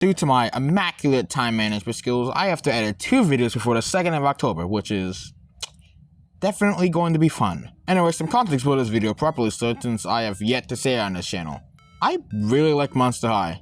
Due to my immaculate time management skills, I have to edit 2 videos before the 2nd of October, which is definitely going to be fun. Anyway, some context for this video properly stood since I have yet to say it on this channel. I really like Monster High.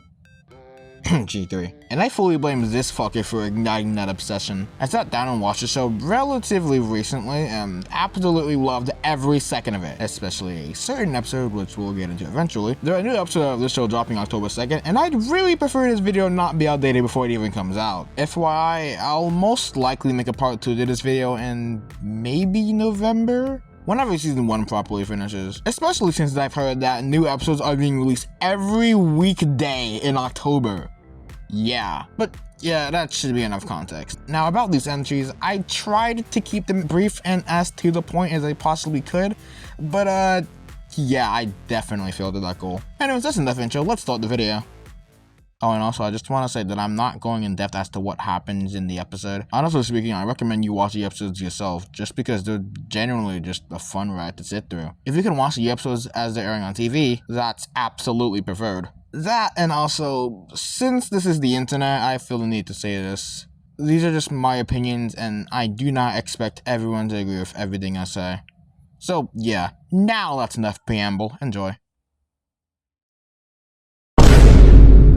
G3. And I fully blame this fucker for igniting that obsession. I sat down and watched the show relatively recently and absolutely loved every second of it, especially a certain episode which we'll get into eventually. There are new episodes of this show dropping October 2nd, and I'd really prefer this video not be outdated before it even comes out. FYI, I'll most likely make a part 2 to this video in maybe November? Whenever season 1 properly finishes. Especially since I've heard that new episodes are being released every weekday in October. Yeah, but yeah, that should be enough context. Now about these entries, I tried to keep them brief and as to the point as I possibly could, but yeah, I definitely failed at that goal. Anyways, that's enough intro, let's start the video. Oh, and also, I just want to say that I'm not going in depth as to what happens in the episode. Honestly speaking, I recommend you watch the episodes yourself, just because they're genuinely just a fun ride to sit through. If you can watch the episodes as they're airing on TV, that's absolutely preferred. That, and also, since this is the internet, I feel the need to say this. These are just my opinions, and I do not expect everyone to agree with everything I say. So, yeah, now that's enough preamble. Enjoy.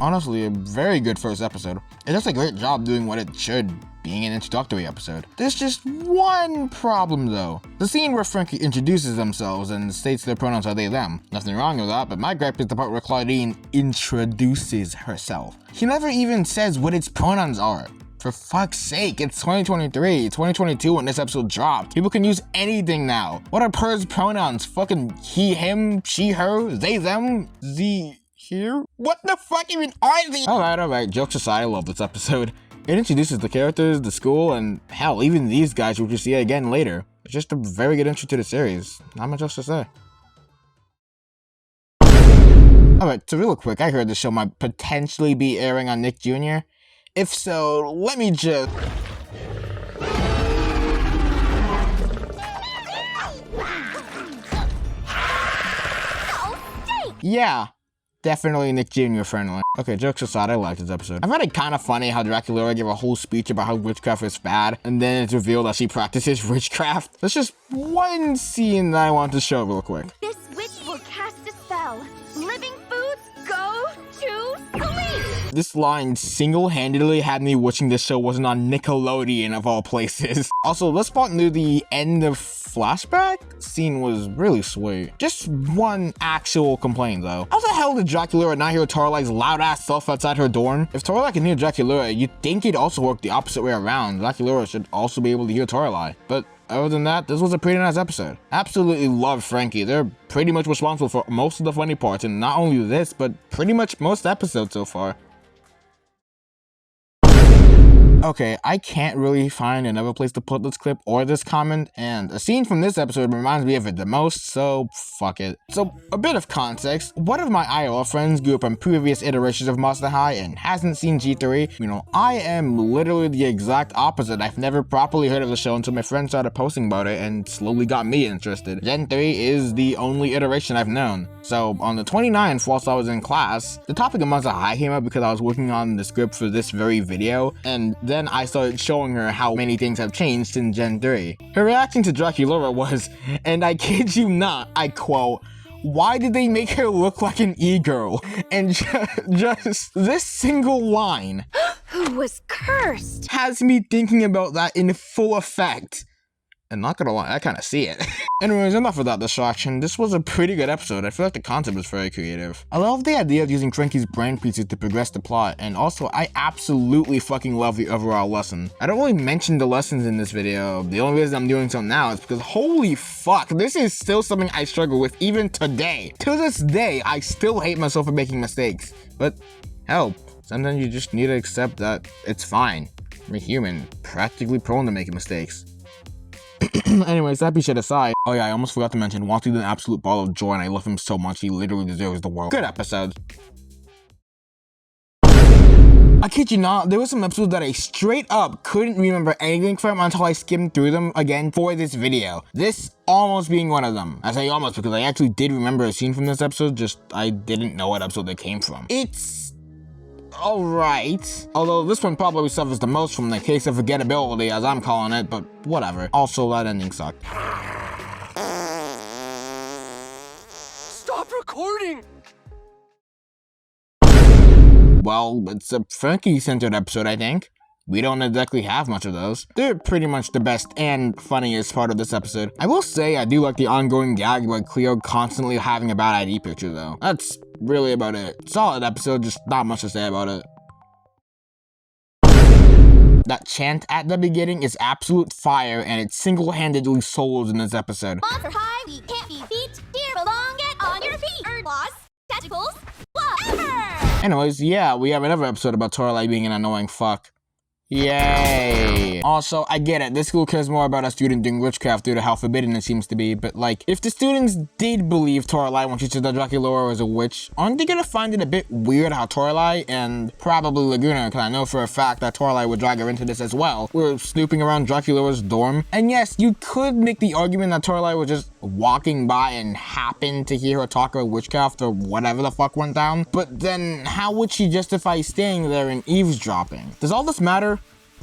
Honestly, a very good first episode. It does a great job doing what it should, being an introductory episode. There's just one problem though. The scene where Frankie introduces themselves and states their pronouns are they, them. Nothing wrong with that, but my gripe is the part where Claudine introduces herself. She never even says what its pronouns are. For fuck's sake, it's 2023, 2022 when this episode dropped. People can use anything now. What are Purr's pronouns? Fucking he, him, she, her, they, them, the... Here? What the fuck even are these? Alright, jokes aside, I love this episode. It introduces the characters, the school, and hell, even these guys which you see again later. It's just a very good intro to the series. Not much else to say. Alright, so real quick, I heard the show might potentially be airing on Nick Jr. If so, let me just... Yeah. Definitely Nick Jr. friendly. Okay, jokes aside, I liked this episode. I found it kind of funny how Draculaura gave a whole speech about how witchcraft is bad, and then it's revealed that she practices witchcraft. That's just one scene that I want to show real quick. This witch will cast a spell. Living foods go to sleep. This line single-handedly had me wishing this show wasn't on Nickelodeon of all places. Also, this part near the end of flashback scene was really sweet. Just one actual complaint though. How the hell did Draculaura not hear Torali's loud ass self outside her door? If Torali can hear Draculaura, you'd think it'd also work the opposite way around. Draculaura should also be able to hear Torali. But other than that, this was a pretty nice episode. Absolutely love Frankie. They're pretty much responsible for most of the funny parts, and not only this, but pretty much most episodes so far. Okay, I can't really find another place to put this clip or this comment, and a scene from this episode reminds me of it the most, so fuck it. So, a bit of context, one of my IRL friends grew up on previous iterations of Monster High and hasn't seen G3. You know, I am literally the exact opposite. I've never properly heard of the show until my friend started posting about it and slowly got me interested. Gen 3 is the only iteration I've known. So, on the 29th, whilst I was in class, the topic of Monster High came up because I was working on the script for this very video, and then I started showing her how many things have changed in Gen 3. Her reaction to Draculaura was, and I kid you not, I quote, "Why did they make her look like an e-girl?" And just this single line Who was cursed? has me thinking about that in full effect. And not gonna lie, I kinda see it. Anyways, enough of that distraction. This was a pretty good episode. I feel like the concept was very creative. I love the idea of using Frankie's brain pieces to progress the plot, and also I absolutely fucking love the overall lesson. I don't really mention the lessons in this video. The only reason I'm doing so now is because holy fuck, this is still something I struggle with even today. To this day, I still hate myself for making mistakes. But hell, sometimes you just need to accept that it's fine. We're human, practically prone to making mistakes. Anyways, that shit aside. Oh yeah, I almost forgot to mention, Watzie did an absolute ball of joy and I love him so much, he literally deserves the world. Good episode. I kid you not, there were some episodes that I straight up couldn't remember anything from until I skimmed through them again for this video. This almost being one of them. I say almost because I actually did remember a scene from this episode, just I didn't know what episode they came from. It's alright. Although this one probably suffers the most from the case of forgettability, as I'm calling it, but whatever. Also, that ending sucked. Stop recording! Well, it's a Frankie-centered episode, I think. We don't exactly have much of those. They're pretty much the best and funniest part of this episode. I will say I do like the ongoing gag about Cleo constantly having a bad ID picture though. That's really about it. Solid episode, just not much to say about it. That chant at the beginning is absolute fire and it single-handedly souls in this episode. Monster high, we can't be beat. Dear belong, get on your feet. Bird boss, tentacles, whatever. Anyways, yeah, we have another episode about Toralei being an annoying fuck. Yay! Also, I get it, this school cares more about a student doing witchcraft due to how forbidden it seems to be, but like, if the students did believe Toralei when she said that Draculaura was a witch, aren't they gonna find it a bit weird how Toralei, and probably Laguna, because I know for a fact that Toralei would drag her into this as well, were snooping around Draculaura's dorm? And yes, you could make the argument that Toralei was just walking by and happened to hear her talk about witchcraft or whatever the fuck went down, but then how would she justify staying there and eavesdropping? Does all this matter?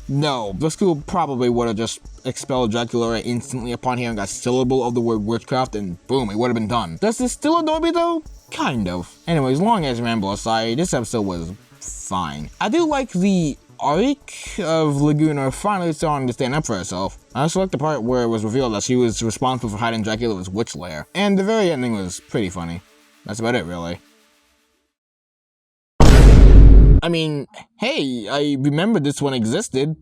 No, the school probably would have just expelled Draculaura instantly upon hearing a syllable of the word witchcraft and boom, it would have been done. Does this still annoy me though? Kind of. Anyways, long as ramble aside, this episode was fine. I do like the arc of Laguna finally starting to stand up for herself. I also like the part where it was revealed that she was responsible for hiding Draculaura's witch lair. And the very ending was pretty funny. That's about it really. I mean, hey, I remember this one existed.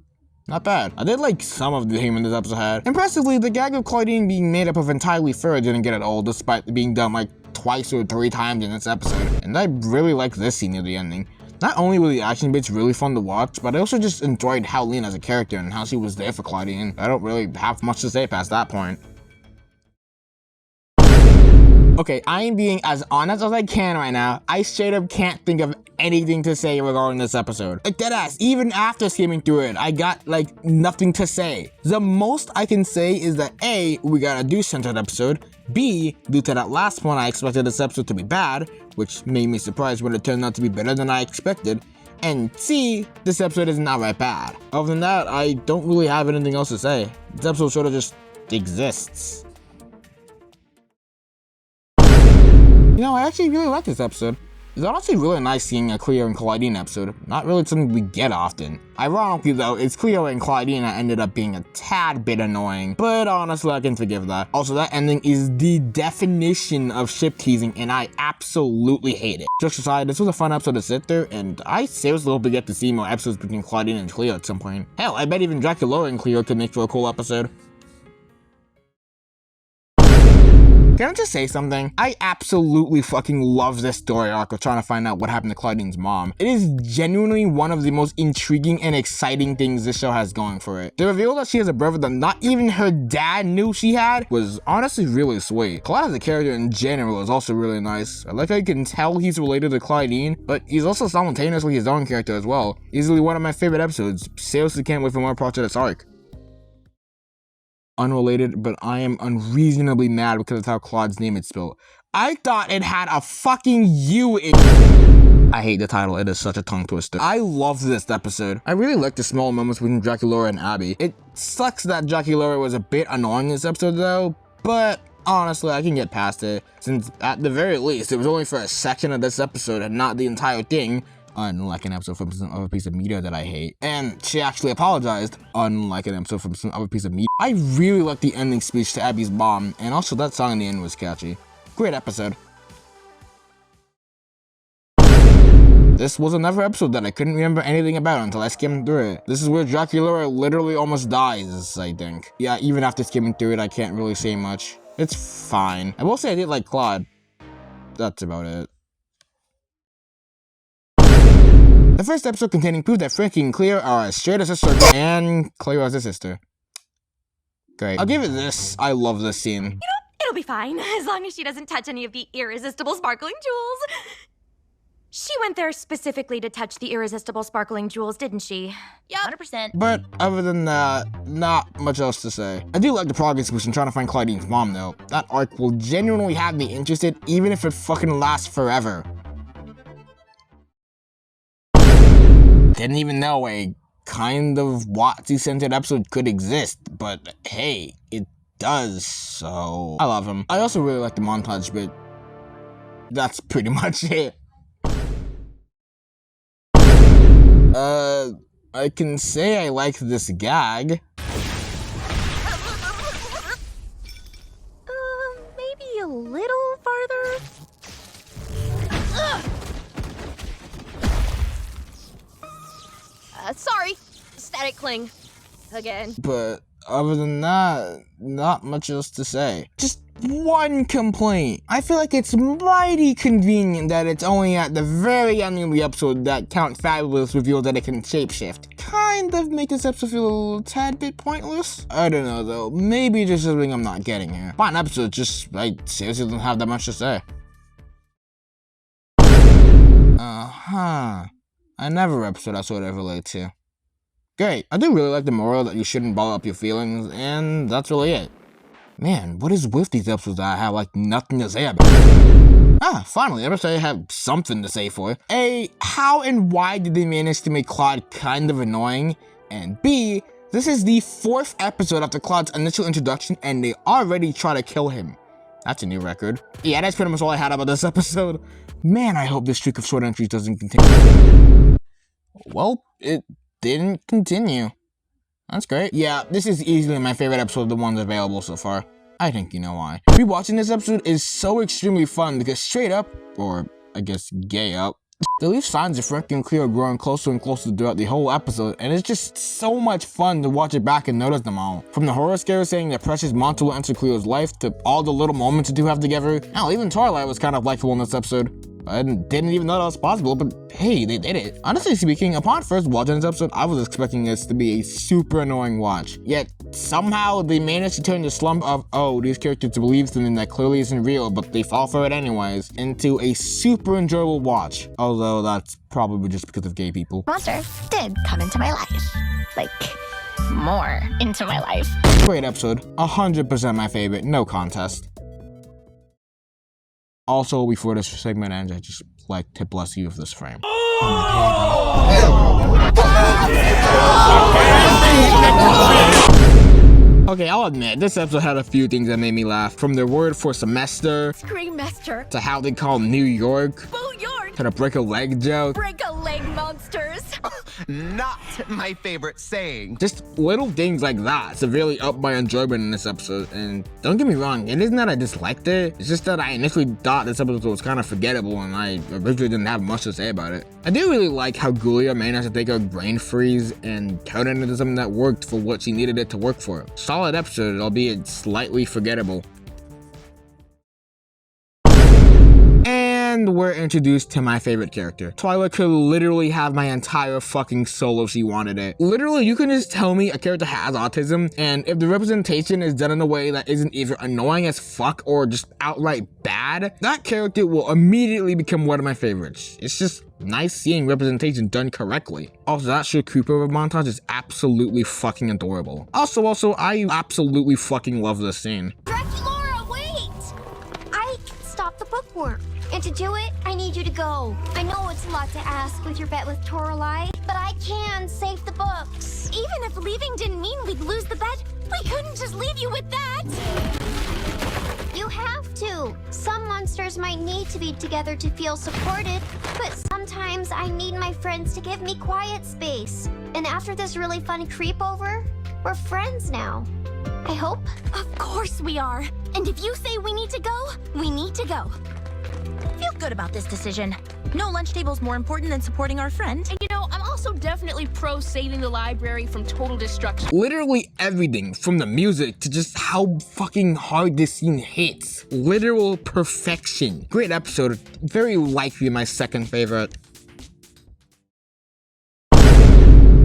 Not bad. I did like some of the humor this episode had. Impressively, the gag of Claudine being made up of entirely fur didn't get it old, despite being done like twice or 3 times in this episode. And I really liked this scene near the ending. Not only were the action bits really fun to watch, but I also just enjoyed Howleen as a character and how she was there for Claudine. I don't really have much to say past that point. Okay, I am being as honest as I can right now. I straight up can't think of anything to say regarding this episode. Like deadass, even after skimming through it, I got like nothing to say. The most I can say is that A, we got a Deuce-centered episode. B, due to that last one, I expected this episode to be bad, which made me surprised when it turned out to be better than I expected. And C, this episode is not that bad. Other than that, I don't really have anything else to say. This episode sort of just exists. You know, I actually really like this episode. It's honestly really nice seeing a Cleo and Claudine episode. Not really something we get often. Ironically though, it's Cleo and Claudine that ended up being a tad bit annoying, but honestly I can forgive that. Also, that ending is the definition of ship teasing and I absolutely hate it. Jokes aside, this was a fun episode to sit through, and I seriously hope we get to see more episodes between Claudine and Cleo at some point. Hell, I bet even Draculaura and Cleo could make for a cool episode. Can I just say something? I absolutely fucking love this story arc of trying to find out what happened to Claudine's mom. It is genuinely one of the most intriguing and exciting things this show has going for it. The reveal that she has a brother that not even her dad knew she had was honestly really sweet. Claude as a character in general is also really nice. I like how you can tell he's related to Claudine, but he's also simultaneously his own character as well. Easily one of my favorite episodes. Seriously can't wait for more parts of this arc. Unrelated, but I am unreasonably mad because of how Claude's name is spelled. I thought it had a fucking U in it. I hate the title, it is such a tongue twister. I love this episode. I really like the small moments between Draculaura and Abby. It sucks that Draculaura was a bit annoying this episode though, but honestly, I can get past it, since at the very least, it was only for a section of this episode and not the entire thing. Unlike an episode from some other piece of media that I hate. And she actually apologized, unlike an episode from some other piece of media. I really liked the ending speech to Abby's mom, and also that song in the end was catchy. Great episode. This was another episode that I couldn't remember anything about until I skimmed through it. This is where Draculaura literally almost dies, I think. Yeah, even after skimming through it, I can't really say much. It's fine. I will say I did like Claude. That's about it. The first episode containing proof that Frankie and Cleo are as straight as a circle, and Cleo as a sister. Great. I'll give it this. I love this scene. You know, it'll be fine, as long as she doesn't touch any of the irresistible sparkling jewels. She went there specifically to touch the irresistible sparkling jewels, didn't she? Yeah, 100%. But other than that, not much else to say. I do like the progress boost in trying to find Claudine's mom though. That arc will genuinely have me interested, even if it fucking lasts forever. Didn't even know a kind of Watzie-centered episode could exist, but hey, it does, so I love him. I also really like the montage bit. That's pretty much it. I can say I like this gag. Maybe a little farther? Sorry. Static cling. Again. But other than that, not much else to say. Just one complaint. I feel like it's mighty convenient that it's only at the very end of the episode that Count Fabulous revealed that it can shapeshift. Kind of make this episode feel a little tad bit pointless. I don't know though, maybe there's something I'm not getting here. Fine episode, just, I seriously don't have that much to say. Another episode I sort of relate to. Great, I do really like the moral that you shouldn't bottle up your feelings, and that's really it. Man, what is with these episodes that I have like nothing to say about? Finally, I have something to say for. A, how and why did they manage to make Claude kind of annoying? And B, this is the 4th episode after Claude's initial introduction and they already try to kill him. That's a new record. Yeah, that's pretty much all I had about this episode. Man, I hope this streak of short entries doesn't continue. Well, it didn't continue. That's great. Yeah, this is easily my favorite episode of the ones available so far. I think you know why. Rewatching this episode is so extremely fun because straight up, or I guess gay up, they leave signs of Frankie and Cleo growing closer and closer throughout the whole episode, and it's just so much fun to watch it back and notice them all. From the Horoscares saying that precious monster will enter Cleo's life, to all the little moments the two have together. Hell, even Twilight was kind of likable in this episode. I didn't even know that was possible, but hey, they did it. Honestly speaking, upon first watching this episode, I was expecting this to be a super annoying watch. Yet, somehow, they managed to turn the slump of, oh, these characters believe something that clearly isn't real, but they fall for it anyways, into a super enjoyable watch. Although, that's probably just because of gay people. Monster did come into my life. Like, more into my life. Great episode. 100% my favorite. No contest. Also, before this segment ends, I just like to bless you with this frame. Okay, I'll admit, this episode had a few things that made me laugh. From their word for semester, Screammaster. to how they call New York, Boo York. to the break a leg joke. Break a leg monsters. Not my favorite saying. Just little things like that severely upped my enjoyment in this episode. And don't get me wrong, it isn't that I disliked it, it's just that I initially thought this episode was kind of forgettable and I originally didn't have much to say about it. I do really like how Gulia managed to take her brain freeze and turn it into something that worked for what she needed it to work for. Solid episode, albeit slightly forgettable. And we're introduced to my favorite character. Twilight could literally have my entire fucking soul if she wanted it. Literally, you can just tell me a character has autism, and if the representation is done in a way that isn't either annoying as fuck or just outright bad, that character will immediately become one of my favorites. It's just nice seeing representation done correctly. Also, that shit Creepover montage is absolutely fucking adorable. Also, I absolutely fucking love this scene. Laura, wait! I can stop the bookworm. And to do it, I need you to go. I know it's a lot to ask with your bet with Toralei, but I can save the books. Even if leaving didn't mean we'd lose the bet, we couldn't just leave you with that. You have to. Some monsters might need to be together to feel supported, but sometimes I need my friends to give me quiet space. And after this really fun creepover, we're friends now. I hope. Of course we are. And if you say we need to go, we need to go. Feel good about this decision. No lunch table's more important than supporting our friend. And you know, I'm also definitely pro saving the library from total destruction. Literally everything, from the music to just how fucking hard this scene hits. Literal perfection. Great episode, very likely my second favorite.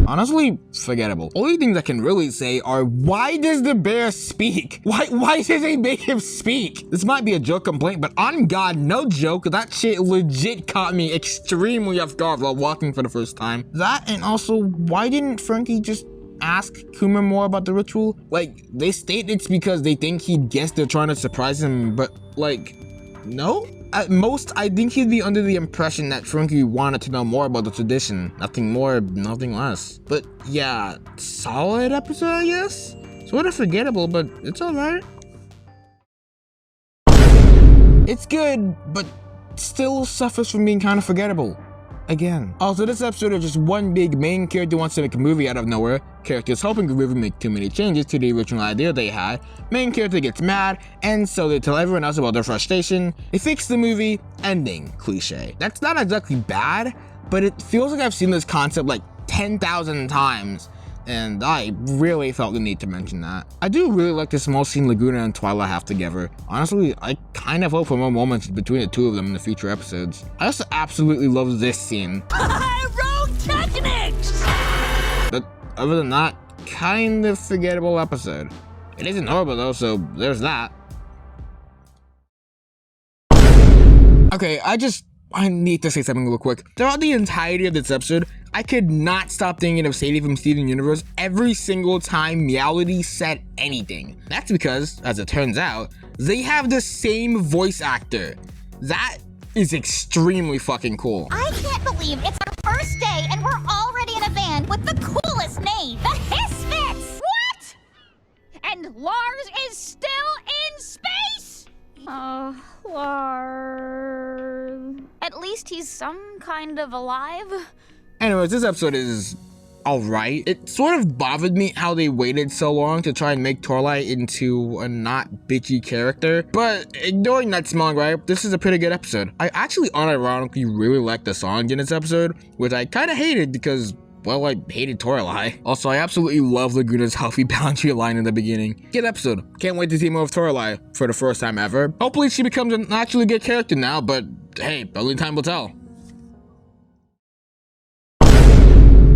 Honestly, forgettable. Only things I can really say are, why does the bear speak? Why does they make him speak? This might be a joke complaint, but on God, no joke, that shit legit caught me extremely off guard while walking for the first time. That, and also, why didn't Frankie just ask Kuma more about the ritual? Like, they state it's because they think he'd guess they're trying to surprise him, but like, no? At most, I think he'd be under the impression that Frankie wanted to know more about the tradition. Nothing more, nothing less. But yeah, solid episode, I guess? Sort of forgettable, but it's alright. It's good, but still suffers from being kind of forgettable. Again. Also, this episode is just one big main character wants to make a movie out of nowhere. Characters helping Creepover make too many changes to the original idea they had. Main character gets mad, and so they tell everyone else about their frustration. They fix the movie, ending. Cliche. That's not exactly bad, but it feels like I've seen this concept like 10,000 times. And I really felt the need to mention that. I do really like the small scene Laguna and Twyla have together. Honestly, I kind of hope for more moments between the two of them in the future episodes. I also absolutely love this scene. Road techniques! But other than that, kind of forgettable episode. It isn't horrible though, so there's that. Okay, I need to say something real quick. Throughout the entirety of this episode, I could not stop thinking of Sadie from Steven Universe every single time Meowity said anything. That's because, as it turns out, they have the same voice actor. That is extremely fucking cool. I can't believe it's our first day and we're already in a van with the coolest name, the Hisfits! What? And Lars is still in space? Lars. At least he's some kind of alive. Anyways, this episode is alright. It sort of bothered me how they waited so long to try and make Toralei into a not bitchy character, but ignoring that small gripe, this is a pretty good episode. I actually unironically really liked the song in this episode, which I kind of hated because, well, I hated Toralei. Also, I absolutely love Laguna's healthy boundary line in the beginning. Good episode. Can't wait to see more of Toralei for the first time ever. Hopefully she becomes an actually good character now, but hey, only time will tell.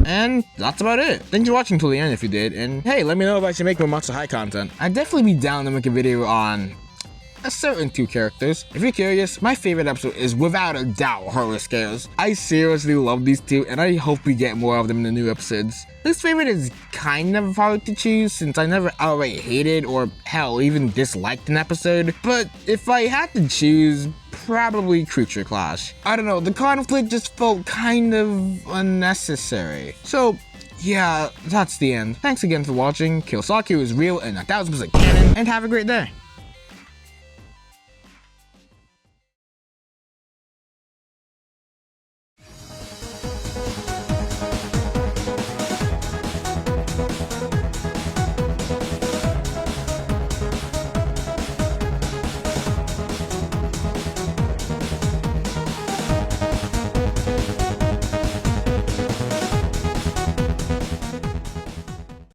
And that's about it. Thanks for watching till the end if you did, and hey, let me know if I should make more Monster High content. I'd definitely be down to make a video on a certain two characters. If you're curious, my favorite episode is without a doubt Horoscares. I seriously love these two, and I hope we get more of them in the new episodes. This favorite is kind of hard to choose since I never outright hated or hell even disliked an episode, but if I had to choose, probably Creature Clash. I don't know, the conflict just felt kind of unnecessary. So yeah, that's the end. Thanks again for watching. Kiyosaki is real and 1000% canon, and have a great day.